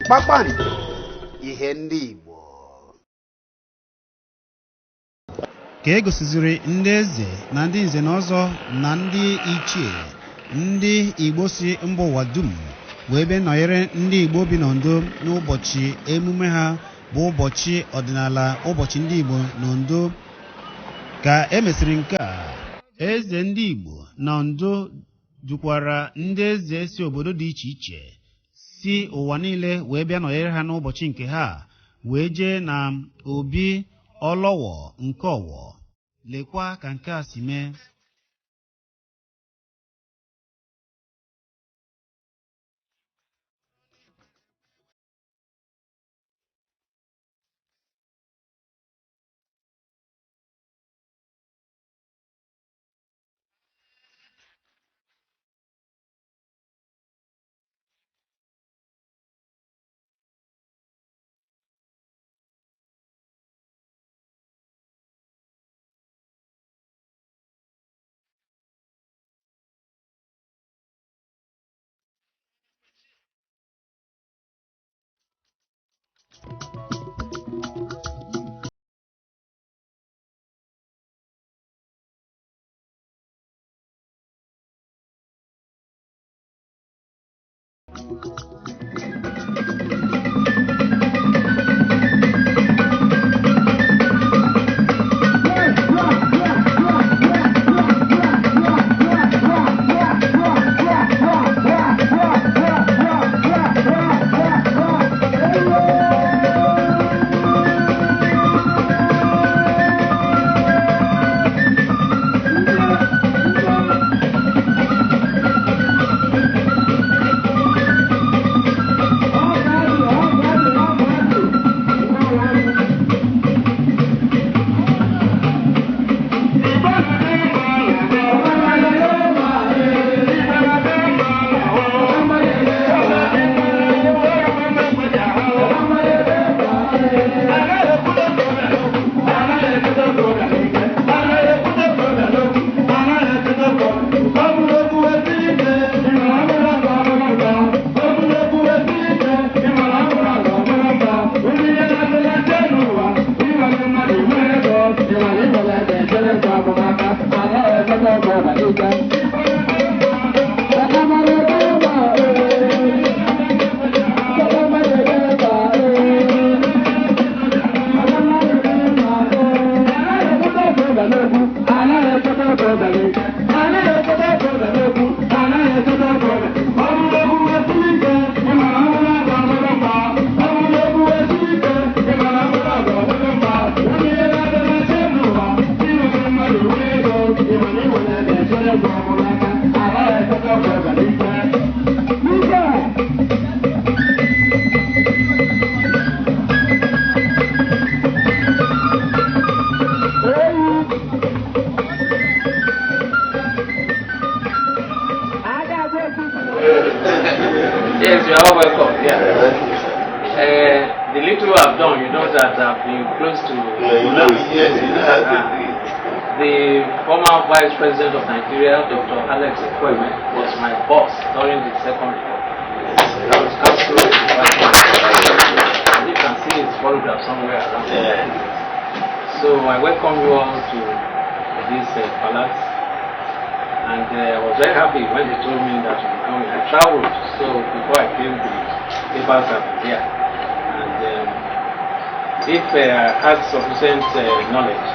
Kpakpando ihe ndị Igbo ka e gosiziri ndị eze na ndị nze na ọzọ na ndị ichie ndị Igbo si mba ụwa dum wee bịa nọnyere ndị Igbo bi n'Ondo n'ụbọchị emume ha bụ ụbọchị ọdịnala ụbọchị ndị Igbo n'Ondo. Ka emesịrị nke a, eze ndị Igbo na Ondo dukwara ndị eze si obodo dị iche iche si ụwa niile wee bịa nọnyere ha n'ụbọchị nke ha wee jee na obi ọlọwọ nke ọwọ. Lekwa ka nke a si mee. Yes, you are all welcome. Yeah. The little I've done, you know that I've been close to the former Vice President of Nigeria, Dr. Alex Okoyeichie, was my boss during the Second Republic. I was counsel to the Vice President. And you can see his photograph somewhere around here. So I welcome you all to this palace. And I was very happy when they told me that you were coming. I traveled, so before I came, the papers have been here. And if I had sufficient knowledge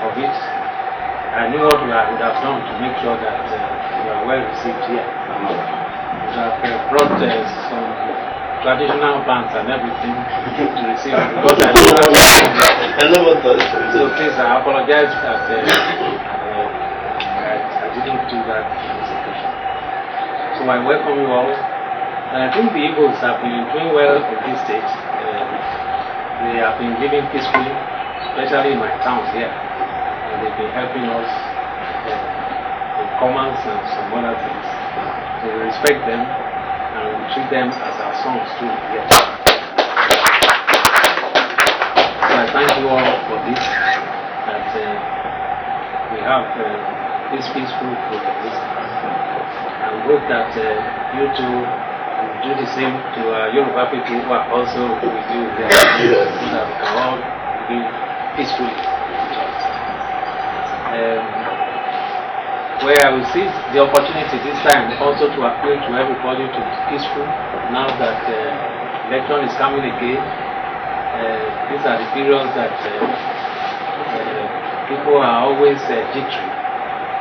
of it, I knew what we would have done to make sure that you are well received here. We have brought some traditional bands and everything to receive it, because I know what so please, I apologize that I didn't do that on this occasion. So I welcome you all. And I think the Igbos have been doing well in this state. They have been living peacefully, especially in my towns here. And they've been helping us with commerce and some other things. So we respect them and we treat them as our sons too here. So I thank you all for this. That we have this peaceful protest. And hope that you too will do the same to Yoruba people who are also with you there, so that we can all live peacefully. Where I will seize the opportunity this time also to appeal to everybody to be peaceful now that election is coming again. These are the periods that people are always jittery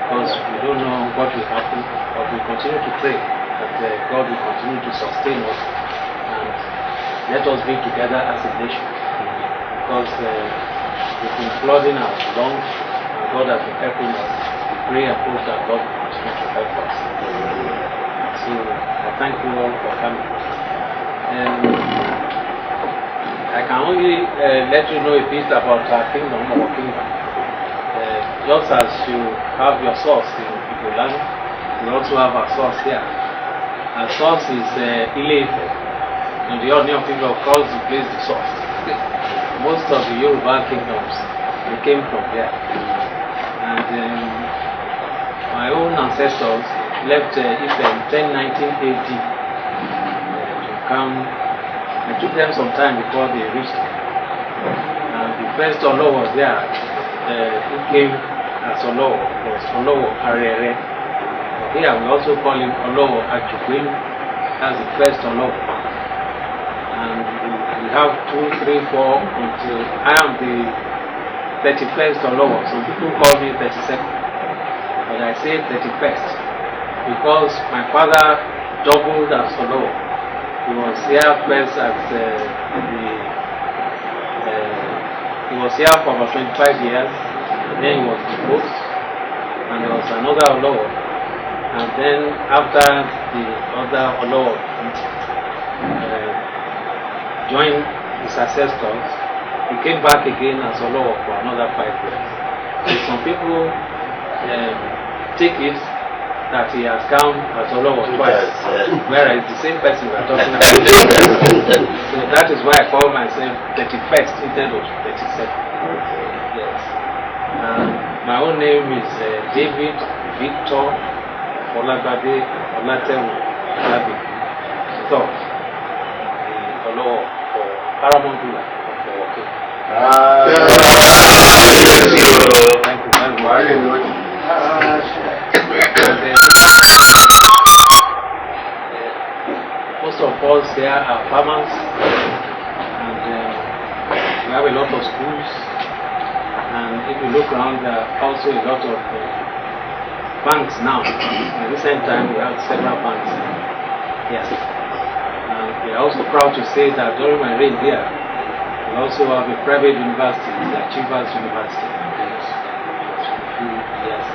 because we don't know what will happen, but we continue to pray that God will continue to sustain us and let us be together as a nation, because we've been flooding our lungs and God has been helping us. We pray and hope that God will continue to help us. So I thank you all for coming. I can only let you know a bit about our kingdom, just as you have your source in Igbo land, we also have our source here. Our source is Ile-Ife, and the Onion people calls the place the source. Most of the Yoruba kingdoms, they came from there. And my own ancestors left Ife in 1019 AD to come. It took them some time before they reached it. And the first Olo was there. Who came as Olo was Olo Arere. Here we also call him Olo Ajukwin. That's the first Olo. And we have 2, 3, 4 until I am the 31st Olo. Some people call me 32nd, but I say 31st because my father doubled as Olo. He was here first as he was here for about 25 years, and then he was deposed, and there was another Olo, and then after the other Olo joined his ancestors, he came back again as Olo for another 5 years. So some people take it that he has come as Olo twice, whereas the same person we are talking about. So that is why I call myself 31st instead of 37th. Yes. My own name is David Victor Folagbade Olateru Olagbegi. So, the Olo for Paramount ruler for working. Thank you very much. Most of us there are farmers, and we have a lot of schools, and if you look around, there are also a lot of banks now. In recent time, we have several banks. Yes. And we are also proud to say that during my reign here, we also have a private university, the Achievers University. Yes.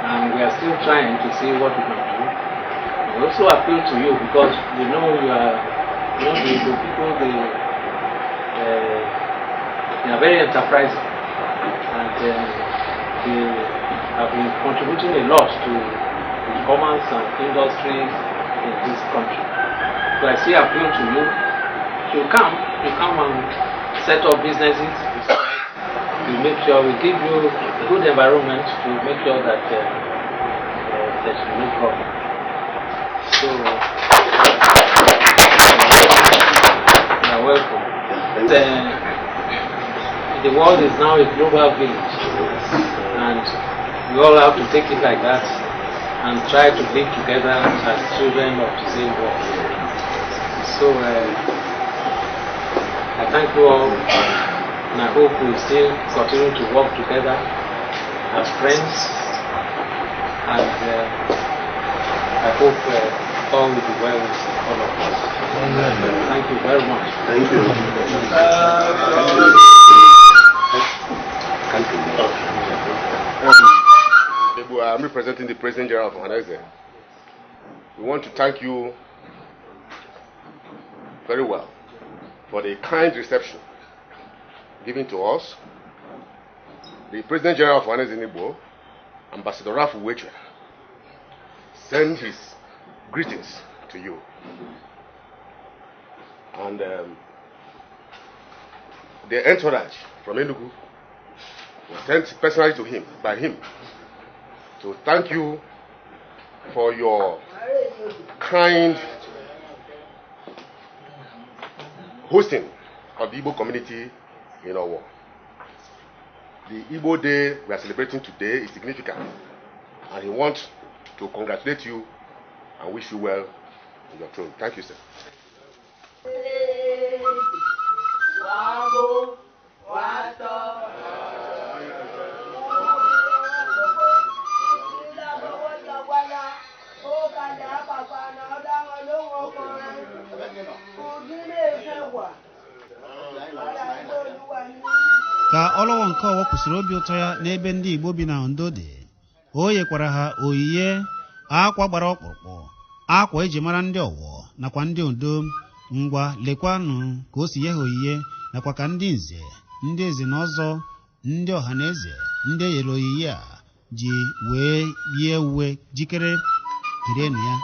And we are still trying to see what we can do. We also appeal to you because we know you are, the people, they are very enterprising, and they have been contributing a lot to the commerce and industry in this country. So I still appeal to you to come and set up businesses. We make sure we give you a good environment to make sure that there's no problem. So, you're welcome. The world is now a global village, and we all have to take it like that and try to live together as children of the same world. So, I thank you all, and I hope we still continue to work together as friends, and I hope all will be well with all of us. Thank you very much. Thank you. I'm representing the President General of Ohanaeze. We want to thank you very well for the kind reception given to us. The President General of Ohanaeze Ndigbo, Ambassador Okoyeichie, send his greetings to you. And the entourage from Enugu was sent personally to him, by him, to thank you for your kind hosting of the Igbo community in Owo. The Igbo Day we are celebrating today is significant, and he wants to congratulate you and wish you well in your throne. Thank you, sir. Ka ọlọwọ nke ọwọ kwụsịrị obi ụtọ ya n'ebe ndị Igbo bi na Ondo dị, o nyekwara ha oyiye akwa gbara ọkpụrụkpụ, akwa eji mara ndị ọwọ nakwa ndị Ondo. Ngwa lekwanụ ka o si ye ha oyiye, nakwa ka ndị nze, ndị eze na ọzọ, ndị ọha na eze, ndị enyere oyiye a ji wee yie uwe jikere kirenu ya.